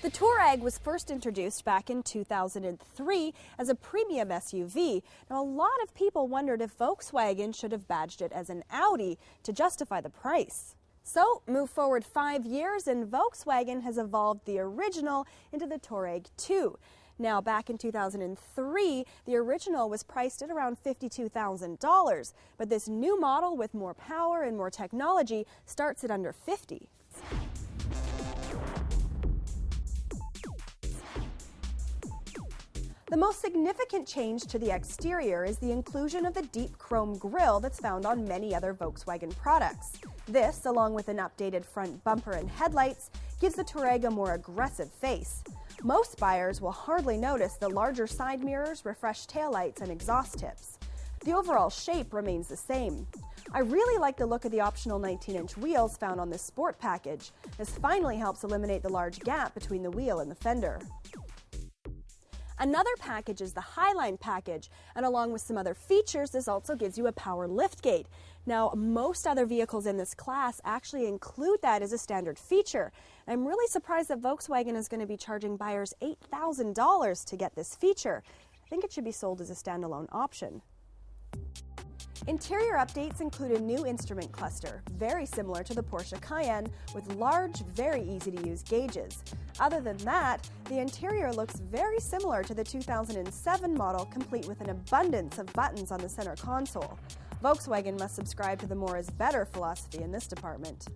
The Touareg was first introduced back in 2003 as a premium SUV. Now, a lot of people wondered if Volkswagen should have badged it as an Audi to justify the price. So, move forward 5 years and Volkswagen has evolved the original into the Touareg 2. Now, back in 2003, the original was priced at around $52,000, but this new model with more power and more technology starts at under $50,000. The most significant change to the exterior is the inclusion of the deep chrome grille that's found on many other Volkswagen products. This, along with an updated front bumper and headlights, gives the Touareg a more aggressive face. Most buyers will hardly notice the larger side mirrors, refreshed taillights, and exhaust tips. The overall shape remains the same. I really like the look of the optional 19-inch wheels found on this sport package. This finally helps eliminate the large gap between the wheel and the fender. Another package is the Highline package, and along with some other features, this also gives you a power liftgate. Now, most other vehicles in this class actually include that as a standard feature. I'm really surprised that Volkswagen is going to be charging buyers $8,000 to get this feature. I think it should be sold as a standalone option. Interior updates include a new instrument cluster, very similar to the Porsche Cayenne, with large, very easy-to-use gauges. Other than that, the interior looks very similar to the 2007 model, complete with an abundance of buttons on the center console. Volkswagen must subscribe to the more is better philosophy in this department.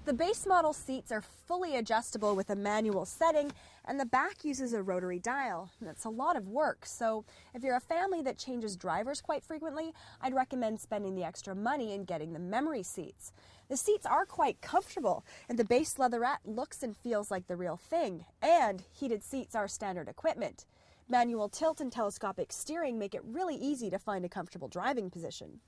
The base model seats are fully adjustable with a manual setting, and the back uses a rotary dial. That's a lot of work, so if you're a family that changes drivers quite frequently, I'd recommend spending the extra money and getting the memory seats. The seats are quite comfortable, and the base leatherette looks and feels like the real thing, and heated seats are standard equipment. Manual tilt and telescopic steering make it really easy to find a comfortable driving position.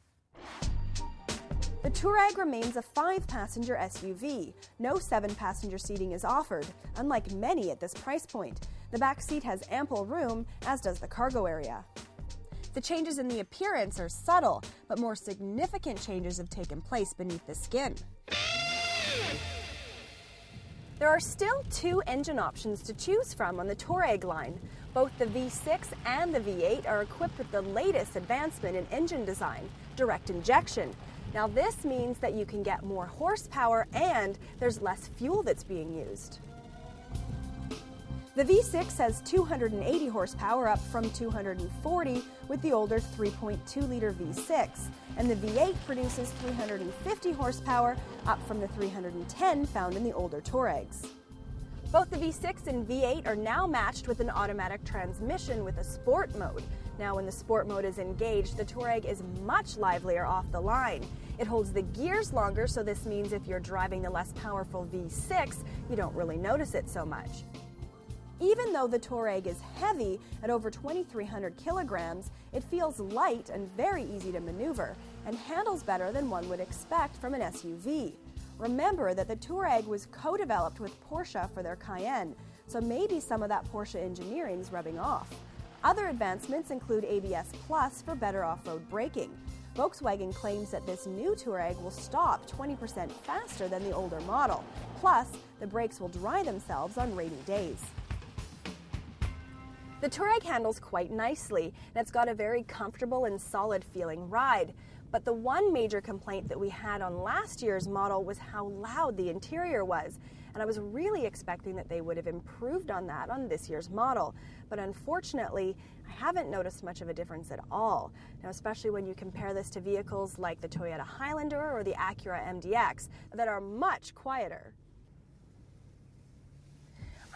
The Touareg remains a 5-passenger SUV. No 7-passenger seating is offered, unlike many at this price point. The back seat has ample room, as does the cargo area. The changes in the appearance are subtle, but more significant changes have taken place beneath the skin. There are still 2 engine options to choose from on the Touareg line. Both the V6 and the V8 are equipped with the latest advancement in engine design, direct injection. Now this means that you can get more horsepower and there's less fuel that's being used. The V6 has 280 horsepower, up from 240 with the older 3.2-liter V6, and the V8 produces 350 horsepower, up from the 310 found in the older Touaregs. Both the V6 and V8 are now matched with an automatic transmission with a sport mode. Now when the sport mode is engaged, the Touareg is much livelier off the line. It holds the gears longer, so this means if you're driving the less powerful V6, you don't really notice it so much. Even though the Touareg is heavy at over 2,300 kilograms, it feels light and very easy to maneuver, and handles better than one would expect from an SUV. Remember that the Touareg was co-developed with Porsche for their Cayenne, so maybe some of that Porsche engineering is rubbing off. Other advancements include ABS Plus for better off-road braking. Volkswagen claims that this new Touareg will stop 20% faster than the older model. Plus, the brakes will dry themselves on rainy days. The Touareg handles quite nicely, and it's got a very comfortable and solid feeling ride. But the one major complaint that we had on last year's model was how loud the interior was, and I was really expecting that they would have improved on that on this year's model. But unfortunately, I haven't noticed much of a difference at all. Now, especially when you compare this to vehicles like the Toyota Highlander or the Acura MDX that are much quieter.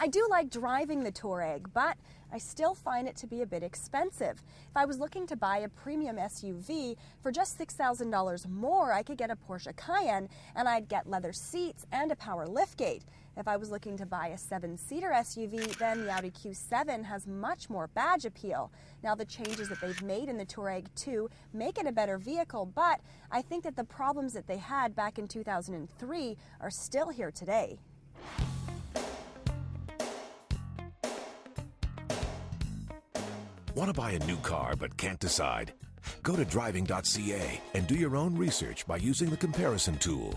I do like driving the Touareg, but I still find it to be a bit expensive. If I was looking to buy a premium SUV for just $6,000 more, I could get a Porsche Cayenne and I'd get leather seats and a power liftgate. If I was looking to buy a 7-seater SUV, then the Audi Q7 has much more badge appeal. Now, the changes that they've made in the Touareg 2 make it a better vehicle, but I think that the problems that they had back in 2003 are still here today. Want to buy a new car but can't decide? Go to driving.ca and do your own research by using the comparison tool.